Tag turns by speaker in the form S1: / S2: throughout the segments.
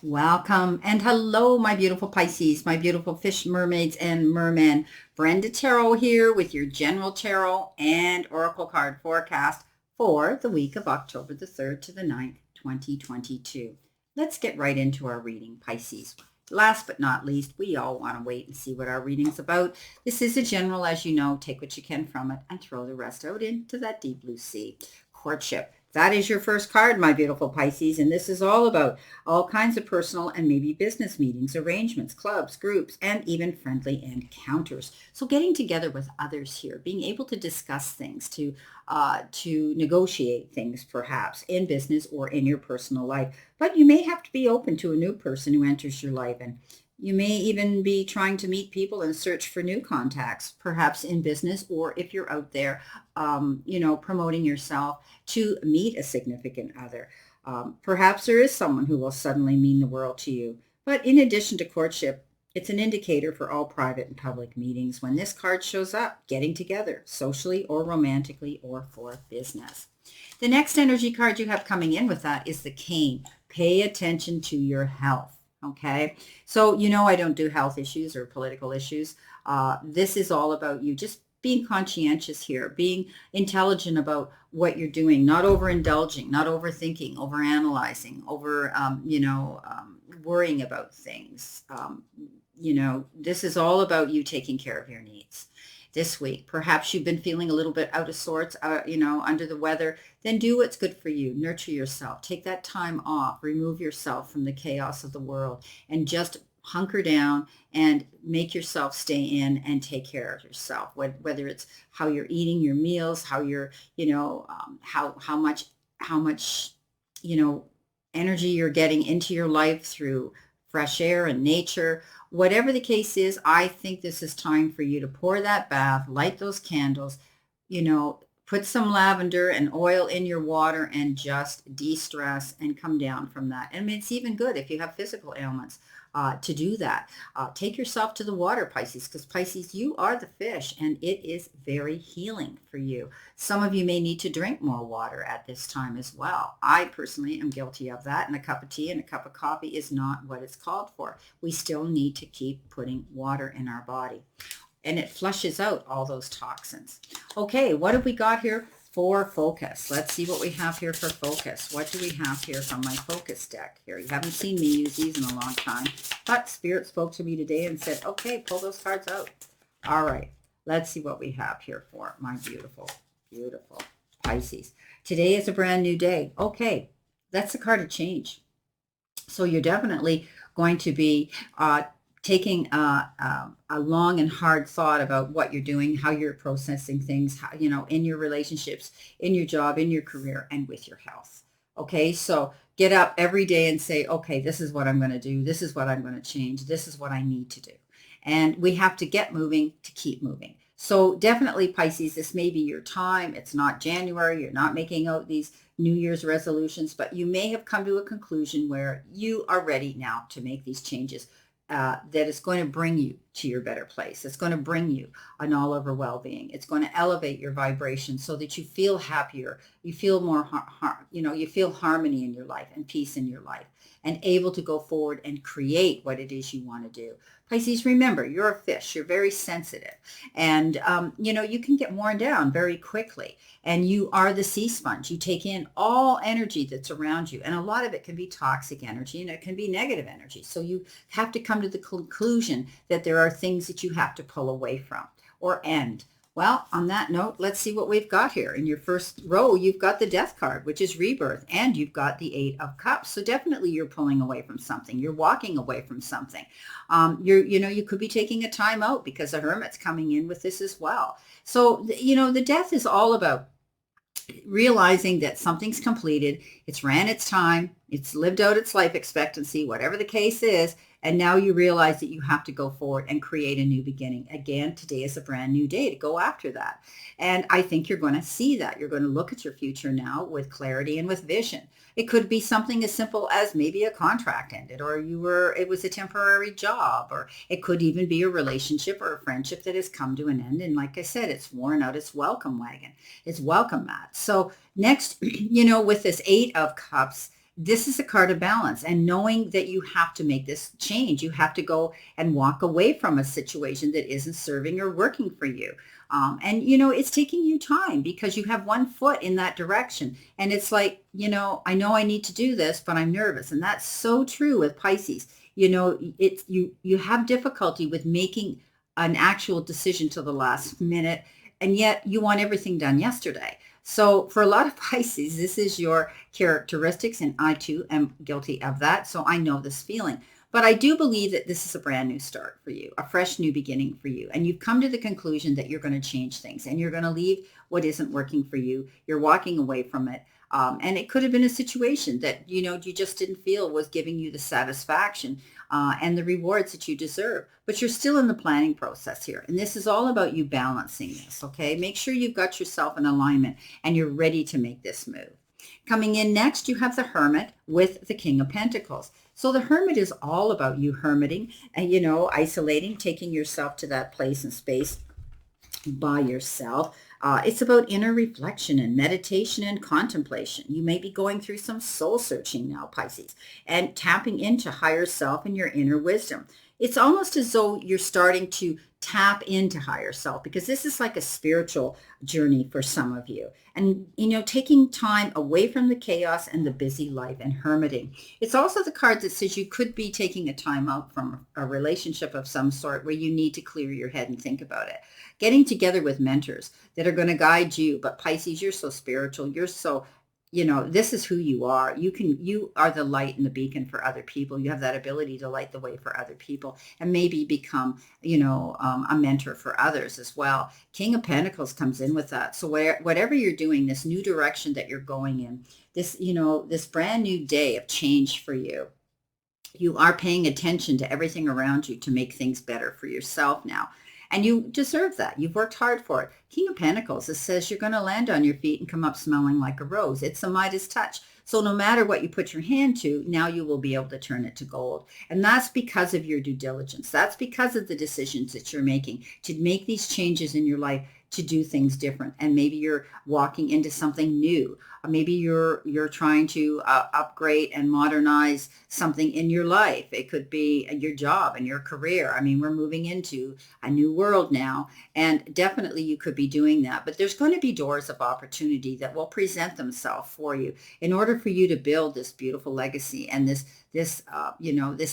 S1: Welcome and hello, my beautiful Pisces, my beautiful fish mermaids and mermen. Brenda Tarot here with your general tarot and oracle card forecast for the week of October the 3rd to the 9th, 2022. Let's get right into our reading, Pisces. Last but not least, we all want to wait and see what our reading's about. This is a general, as you know. Take what you can from it and throw the rest out into that deep blue sea. Courtship. That is your first card, my beautiful Pisces, and this is all about all kinds of personal and maybe business meetings, arrangements, clubs, groups, and even friendly encounters. So getting together with others here, being able to discuss things, to negotiate things perhaps in business or in your personal life. But you may have to be open to a new person who enters your life, and you may even be trying to meet people and search for new contacts, perhaps in business, or if you're out there, promoting yourself to meet a significant other. Perhaps there is someone who will suddenly mean the world to you. But in addition to courtship, it's an indicator for all private and public meetings when this card shows up, getting together, socially or romantically or for business. The next energy card you have coming in with that is the cane. Pay attention to your health. Okay. So, I don't do health issues or political issues. This is all about you just being conscientious here, being intelligent about what you're doing, not overindulging, not overthinking, overanalyzing, worrying about things. This is all about you taking care of your needs this week. Perhaps you've been feeling a little bit out of sorts, under the weather. Then do what's good for you. Nurture yourself. Take that time off. Remove yourself from the chaos of the world and just hunker down and make yourself stay in and take care of yourself. Whether it's how you're eating your meals, how you're, how much, energy you're getting into your life through fresh air and nature. Whatever the case is, I think this is time for you to pour that bath, light those candles, put some lavender and oil in your water and just de-stress and come down from that. And it's even good if you have physical ailments to do that. Take yourself to the water, Pisces, because Pisces, you are the fish and it is very healing for you. Some of you may need to drink more water at this time as well. I personally am guilty of that, and a cup of tea and a cup of coffee is not what it's called for. We still need to keep putting water in our body, and it flushes out all those toxins. Okay, what have we got here for focus? Let's see what we have here for focus. What do we have here from my focus deck here? You haven't seen me use these in a long time, but Spirit spoke to me today and said, okay, pull those cards out. All right, let's see what we have here for my beautiful, beautiful Pisces. Today is a brand new day. Okay, that's the card of change. So you're definitely going to be taking a long and hard thought about what you're doing, how you're processing things, how, in your relationships, in your job, in your career, and with your health. Okay, so get up every day and say, okay, this is what I'm going to do. This is what I'm going to change. This is what I need to do. And we have to get moving to keep moving. So definitely, Pisces, this may be your time. It's not January. You're not making out these New Year's resolutions, but you may have come to a conclusion where you are ready now to make these changes that is going to bring you to your better place. It's going to bring you an all-over well-being. It's going to elevate your vibration so that you feel happier. You feel more, you feel harmony in your life and peace in your life, and able to go forward and create what it is you want to do. Pisces, remember, you're a fish. You're very sensitive. And, you can get worn down very quickly. And you are the sea sponge. You take in all energy that's around you. And a lot of it can be toxic energy and it can be negative energy. So you have to come to the conclusion that there are things that you have to pull away from or end. Well, on that note, let's see what we've got here. In your first row, you've got the Death card, which is rebirth, and you've got the Eight of Cups. So definitely you're pulling away from something. You're walking away from something. You could be taking a time out because the Hermit's coming in with this as well. So, the Death is all about realizing that something's completed, it's ran its time, it's lived out its life expectancy, whatever the case is, and now you realize that you have to go forward and create a new beginning. Again, today is a brand new day to go after that. And I think you're going to see that. You're going to look at your future now with clarity and with vision. It could be something as simple as maybe a contract ended, or it was a temporary job, or it could even be a relationship or a friendship that has come to an end. And like I said, it's worn out its welcome wagon. It's welcome mat. So next, with this Eight of Cups, this is a card of balance, and knowing that you have to make this change. You have to go and walk away from a situation that isn't serving or working for you. And, it's taking you time because you have one foot in that direction. And it's like, I know I need to do this, but I'm nervous. And that's so true with Pisces. It's you have difficulty with making an actual decision to the last minute, and yet you want everything done yesterday. So for a lot of Pisces, this is your characteristics, and I too am guilty of that. So I know this feeling. But I do believe that this is a brand new start for you, a fresh new beginning for you. And you've come to the conclusion that you're going to change things and you're going to leave what isn't working for you. You're walking away from it. And it could have been a situation that, you just didn't feel was giving you the satisfaction and the rewards that you deserve. But you're still in the planning process here. And this is all about you balancing this, okay? Make sure you've got yourself in alignment and you're ready to make this move. Coming in next, you have the Hermit with the King of Pentacles. So the Hermit is all about you hermiting and, isolating, taking yourself to that place and space by yourself. It's about inner reflection and meditation and contemplation. You may be going through some soul searching now, Pisces, and tapping into higher self and your inner wisdom. It's almost as though you're starting to tap into higher self, because this is like a spiritual journey for some of you. And, taking time away from the chaos and the busy life and hermiting. It's also the card that says you could be taking a time out from a relationship of some sort where you need to clear your head and think about it. Getting together with mentors that are going to guide you. But Pisces, you're so spiritual. You're so, this is who you are. You are the light and the beacon for other people. You have that ability to light the way for other people and maybe become, a mentor for others as well. King of Pentacles comes in with that. So whatever you're doing, this new direction that you're going in, this brand new day of change for you, you are paying attention to everything around you to make things better for yourself now. And you deserve that. You've worked hard for it. King of Pentacles, it says you're going to land on your feet and come up smelling like a rose. It's a Midas touch. So no matter what you put your hand to, now you will be able to turn it to gold. And that's because of your due diligence. That's because of the decisions that you're making to make these changes in your life, to do things different. And maybe you're walking into something new. Or maybe you're trying to upgrade and modernize something in your life. It could be your job and your career. I mean, we're moving into a new world now, and definitely you could be doing that. But there's going to be doors of opportunity that will present themselves for you in order for you to build this beautiful legacy and this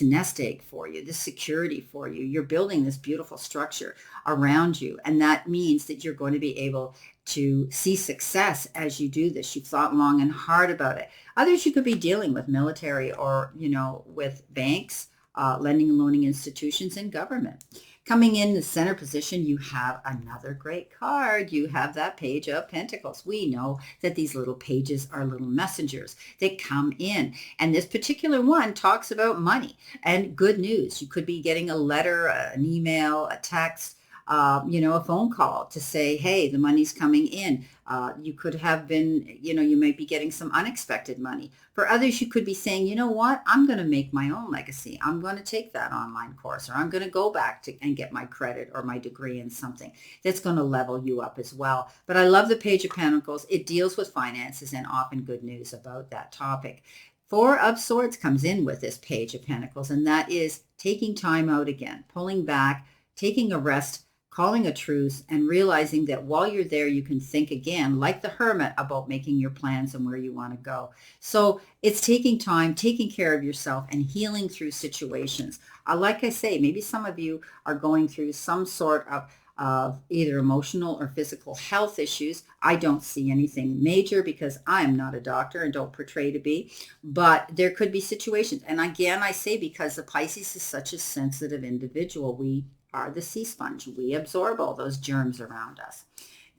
S1: nest egg for you, this security for you. You're building this beautiful structure around you. And that means that you're going to be able to see success as you do this. You've thought long and hard about it. Others, you could be dealing with military or, with banks, lending and loaning institutions, and government. Coming in the center position, you have another great card. You have that Page of Pentacles. We know that these little pages are little messengers that come in. And this particular one talks about money and good news. You could be getting a letter, an email, a text, a phone call to say, hey, the money's coming in. You could have been, you might be getting some unexpected money. For others, you could be saying, you know what, I'm going to make my own legacy. I'm going to take that online course, or I'm going to go back and get my credit or my degree in something that's going to level you up as well. But I love the Page of Pentacles. It deals with finances and often good news about that topic. Four of Swords comes in with this Page of Pentacles, and that is taking time out again, pulling back, taking a rest, calling a truce, and realizing that while you're there, you can think again, like the Hermit, about making your plans and where you want to go. So it's taking time, taking care of yourself, and healing through situations. Like I say, maybe some of you are going through some sort of either emotional or physical health issues. I don't see anything major because I'm not a doctor and don't portray to be, but there could be situations. And again, I say because the Pisces is such a sensitive individual, we are the sea sponge. We absorb all those germs around us.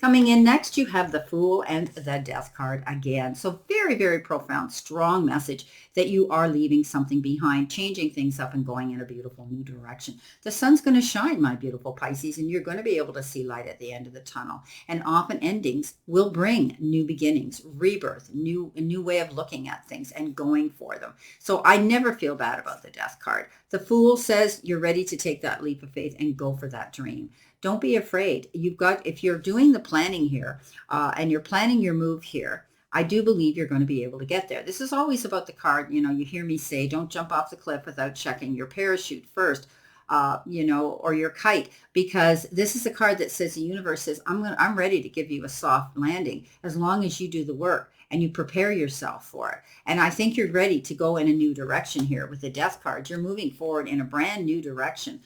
S1: Coming in next, you have the Fool and the Death card again. So very, very profound, strong message that you are leaving something behind, changing things up and going in a beautiful new direction. The sun's going to shine, my beautiful Pisces, and you're going to be able to see light at the end of the tunnel. And often endings will bring new beginnings, rebirth, a new way of looking at things and going for them. So I never feel bad about the Death card. The Fool says you're ready to take that leap of faith and go for that dream. Don't be afraid. If you're doing the planning here and you're planning your move here, I do believe you're going to be able to get there. This is always about the card. You hear me say, don't jump off the cliff without checking your parachute first, or your kite, because this is a card that says the universe says, I'm ready to give you a soft landing as long as you do the work and you prepare yourself for it. And I think you're ready to go in a new direction here with the death card. You're moving forward in a brand new direction.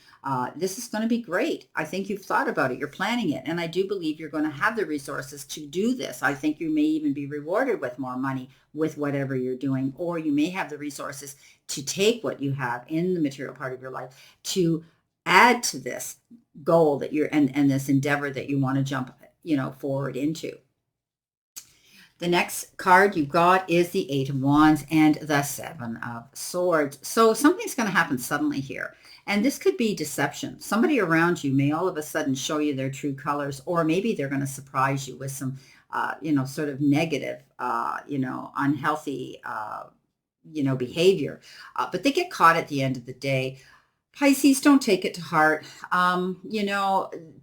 S1: This is going to be great. I think you've thought about it. You're planning it. And I do believe you're going to have the resources to do this. I think you may even be rewarded with more money with whatever you're doing, or you may have the resources to take what you have in the material part of your life to add to this goal that you're and this endeavor that you want to jump forward into. The next card you've got is the Eight of Wands and the Seven of Swords. So something's going to happen suddenly here. And this could be deception. Somebody around you may all of a sudden show you their true colors, or maybe they're going to surprise you with some, sort of negative, unhealthy, behavior. But they get caught at the end of the day. Pisces, don't take it to heart.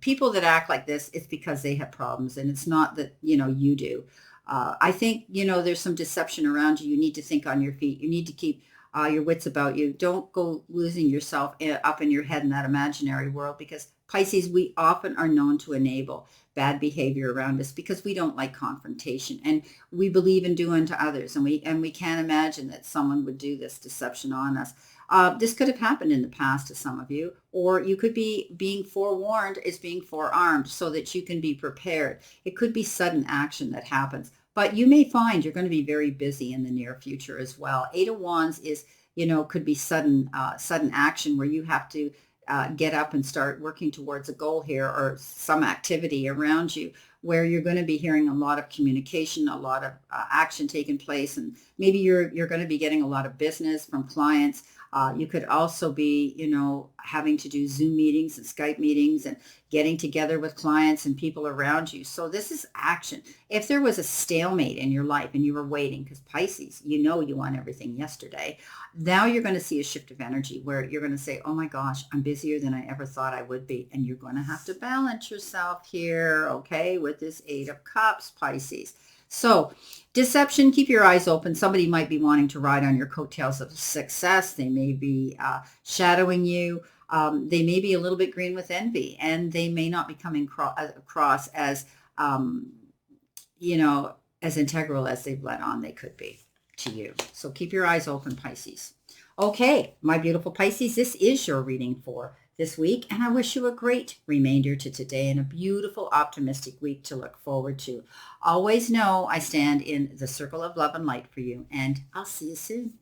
S1: People that act like this, it's because they have problems, and it's not that, you do. I think, there's some deception around you. You need to think on your feet. You need to keep your wits about you. Don't go losing yourself up in your head in that imaginary world, because Pisces, we often are known to enable bad behavior around us because we don't like confrontation, and we believe in doing to others, and we can't imagine that someone would do this deception on us. This could have happened in the past to some of you, or you could be being forewarned is being forearmed so that you can be prepared. It could be sudden action that happens, but you may find you're going to be very busy in the near future as well. Eight of Wands is, could be sudden action where you have to get up and start working towards a goal here, or some activity around you where you're going to be hearing a lot of communication, a lot of action taking place, and maybe you're going to be getting a lot of business from clients. You could also be, having to do Zoom meetings and Skype meetings and getting together with clients and people around you. So this is action. If there was a stalemate in your life and you were waiting, because Pisces, you want everything yesterday, now you're going to see a shift of energy where you're going to say, oh my gosh, I'm busier than I ever thought I would be. And you're going to have to balance yourself here, okay, with this Eight of Cups, Pisces. So deception, keep your eyes open. Somebody might be wanting to ride on your coattails of success. They may be shadowing you. They may be a little bit green with envy, and they may not be coming across as, as integral as they've let on they could be to you. So keep your eyes open, Pisces. Okay, my beautiful Pisces, this is your reading for this week, and I wish you a great remainder to today and a beautiful, optimistic week to look forward to. Always know I stand in the circle of love and light for you, and I'll see you soon.